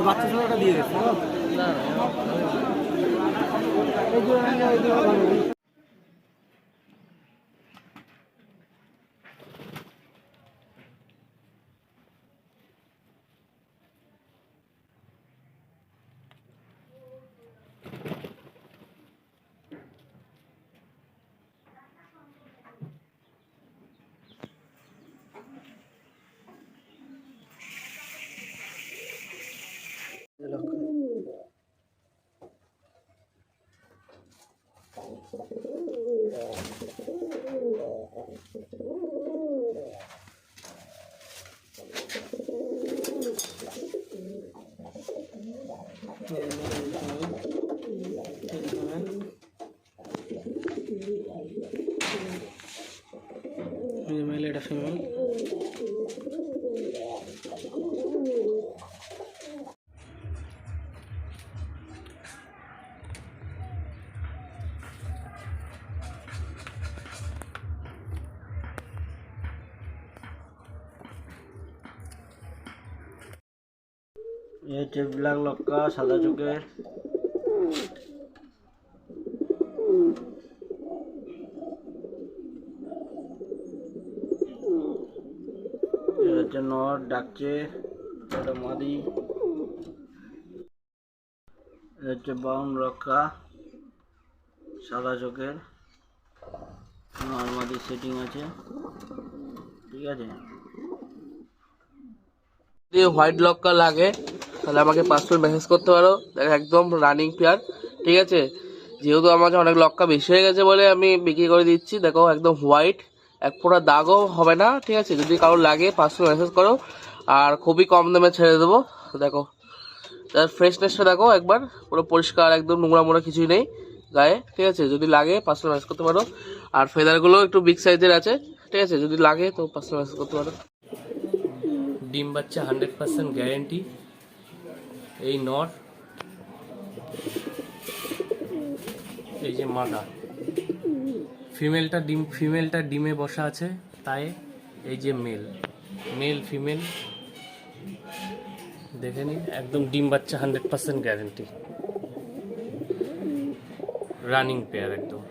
বাচ্চা ছেলেটা দিয়ে গেছে মেল, এটা ফিমেল। ये ब्लैक लक्का सादा चोखेर नट डाकছে এটা মাদি ব্রাউন লক্কা সাদা চোখের নরমাদি সেটিং আছে ঠিক আছে। যদি হোয়াইট লক্কা লাগে তাহলে আমাকে পার্সোনাল মেসেজ করতে পারো, দেখো একদম রানিং পেয়ার ঠিক আছে। যেহেতু আমাকে অনেক লক্কা বেশি হয়ে গেছে বলে আমি বিক্রি করে দিচ্ছি, দেখো একদম হোয়াইট, এক ফোঁটা দাগও হবে না ঠিক আছে। যদি কারোর লাগে পার্সোনাল মেসেজ করো, আর খুবই কম দামে ছেড়ে দেবো। দেখো তার ফ্রেশনেসটা দেখো একবার, পুরো পরিষ্কার একদম, নোংরা মোড়া কিছুই নেই গায়ে ঠিক আছে। যদি লাগে পার্সোনাল মেসেজ করতে পারো। আর ফেদারগুলো একটু বিগ সাইজের আছে ঠিক আছে, যদি লাগে তো পার্সোনাল মেসেজ করতে পারো। ডিম বাচ্চা 100% গ্যারেন্টি। এই নর, এই যে মাটা, ফিমেলটা ডিমে বসা আছে, তাই এই যে মেল ফিমেল দেখে নিন, একদম ডিম বাচ্চা 100% গ্যারেন্টি, রানিং পেয়ার একদম।